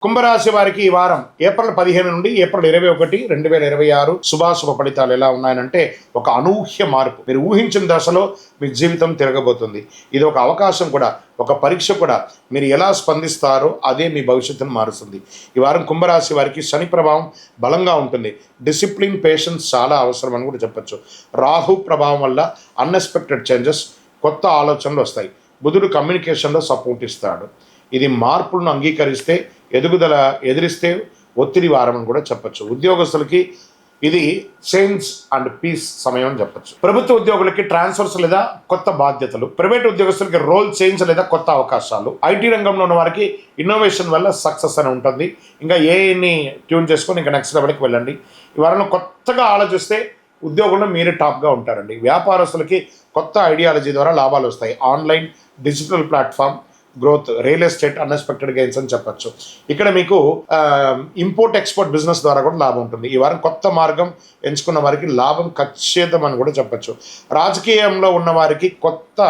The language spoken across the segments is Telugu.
కుంభరాశి వారికి ఈ వారం ఏప్రిల్ 15 నుండి ఏప్రిల్ 21, 2026 శుభాశుభ ఫలితాలు ఎలా ఉన్నాయనంటే ఒక అనూహ్య మార్పు. మీరు ఊహించిన దశలో మీ జీవితం తిరగబోతుంది. ఇది ఒక అవకాశం కూడా, ఒక పరీక్ష కూడా. మీరు ఎలా స్పందిస్తారో అదే మీ భవిష్యత్తును మారుస్తుంది. ఈ వారం కుంభరాశి వారికి శని ప్రభావం బలంగా ఉంటుంది. డిసిప్లిన్, పేషెన్స్ చాలా అవసరం అని కూడా చెప్పచ్చు. రాహు ప్రభావం వల్ల అన్ఎక్స్పెక్టెడ్ చేంజెస్, కొత్త ఆలోచనలు వస్తాయి. బుధుడు కమ్యూనికేషన్లో సపోర్ట్ ఇస్తాడు. ఇది మార్పులను అంగీకరిస్తే, ఎదుగుదల ఎదిరిస్తే ఒత్తిడి వారం అని కూడా చెప్పచ్చు. ఉద్యోగస్తులకి ఇది చేంజ్ అండ్ పీస్ సమయం అని చెప్పచ్చు. ప్రభుత్వ ఉద్యోగులకి ట్రాన్స్ఫర్స్ లేదా కొత్త బాధ్యతలు, ప్రైవేట్ ఉద్యోగస్తులకి రోల్ చేంజ్ లేదా కొత్త అవకాశాలు, ఐటీ రంగంలో ఉన్న వారికి ఇన్నోవేషన్ వల్ల సక్సెస్ అని ఉంటుంది. ఇంకా ఏఐని ట్యూన్ చేసుకొని ఇంకా నెక్స్ట్ లెవెల్కి వెళ్ళండి. ఈ వారంలో కొత్తగా ఆలోచిస్తే ఉద్యోగుల్లో మీరే టాప్గా ఉంటారండి. వ్యాపారస్తులకి కొత్త ఐడియాలజీ ద్వారా లాభాలు వస్తాయి. Online, digital platform growth, real estate unexpected gains అని చెప్పచ్చు. ఇక్కడ మీకు ఇంపోర్ట్ ఎక్స్పోర్ట్ బిజినెస్ ద్వారా కూడా లాభం ఉంటుంది. ఈ వారం కొత్త మార్గం ఎంచుకున్న వారికి లాభం ఖచ్చితం అని కూడా చెప్పచ్చు. రాజకీయంలో ఉన్న వారికి కొత్త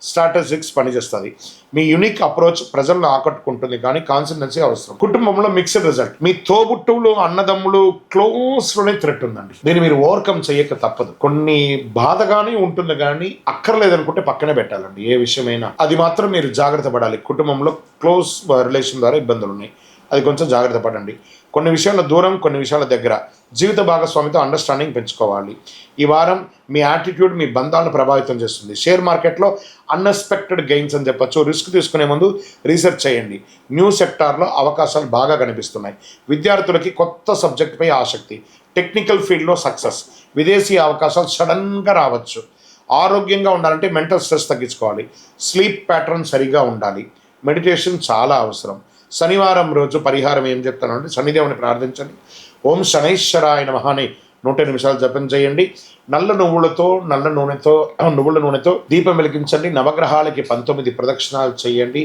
స్ట్రాటజిక్స్ పనిచేస్తుంది. మీ యూనిక్ అప్రోచ్ ప్రజలను ఆకట్టుకుంటుంది, కానీ కాన్సిస్టెన్సీ అవసరం. కుటుంబంలో మిక్స్డ్ రిజల్ట్. మీ తోబుట్టువులు, అన్నదమ్ములు క్లోజ్లోనే థ్రెట్ ఉందండి. దీన్ని మీరు ఓవర్కమ్ చేయక తప్పదు. కొన్ని బాధగానే ఉంటుంది, కానీ అక్కర్లేదనుకుంటే పక్కనే పెట్టాలండి. ఏ విషయమైనా అది మాత్రం మీరు జాగ్రత్త పడాలి. కుటుంబంలో క్లోజ్ రిలేషన్ ద్వారా ఇబ్బందులు ఉన్నాయి, అది కొంచెం జాగ్రత్త పడండి. కొన్ని విషయాల దూరం, కొన్ని విషయాల దగ్గర. జీవిత భాగస్వామితో అండర్స్టాండింగ్ పెంచుకోవాలి. ఈ వారం మీ యాటిట్యూడ్ మీ బంధాలను ప్రభావితం చేస్తుంది. షేర్ మార్కెట్లో అన్ఎక్స్పెక్టెడ్ గెయిన్స్ అని చెప్పచ్చు. రిస్క్ తీసుకునే ముందు రీసెర్చ్ చేయండి. న్యూ సెక్టార్లో అవకాశాలు బాగా కనిపిస్తున్నాయి. విద్యార్థులకి కొత్త సబ్జెక్టుపై ఆసక్తి, టెక్నికల్ ఫీల్డ్లో సక్సెస్, విదేశీ అవకాశాలు సడన్గా రావచ్చు. ఆరోగ్యంగా ఉండాలంటే మెంటల్ స్ట్రెస్ తగ్గించుకోవాలి. స్లీప్ ప్యాటర్న్ సరిగా ఉండాలి. మెడిటేషన్ చాలా అవసరం. శనివారం రోజు పరిహారం ఏం చెప్తానంటే, శనిదేవుని ప్రార్థించండి. ఓం శనైశ్వరాయ నమః అని 100 నిమిషాలు జపం చేయండి. నల్ల నువ్వుల నూనెతో దీపం వెలిగించండి. నవగ్రహాలకి 19 ప్రదక్షిణాలు చేయండి.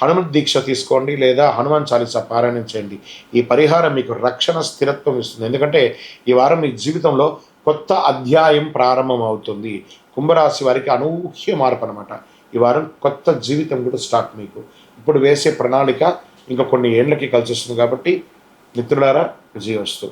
హనుమంత్ దీక్ష తీసుకోండి, లేదా హనుమాన్ చాలీసా పారాయణం చేయండి. ఈ పరిహారం మీకు రక్షణ, స్థిరత్వం ఇస్తుంది. ఎందుకంటే ఈ వారం మీ జీవితంలో కొత్త అధ్యాయం ప్రారంభం అవుతుంది. కుంభరాశి వారికి అనూహ్య మార్పు అనమాట. ఈ వారం కొత్త జీవితం కూడా స్టార్ట్. మీకు ఇప్పుడు వేసే ప్రణాళిక ఇంకా కొన్ని ఏళ్ళకి కలిసి వస్తుంది. కాబట్టి మిత్రులారా, విజయవస్తు.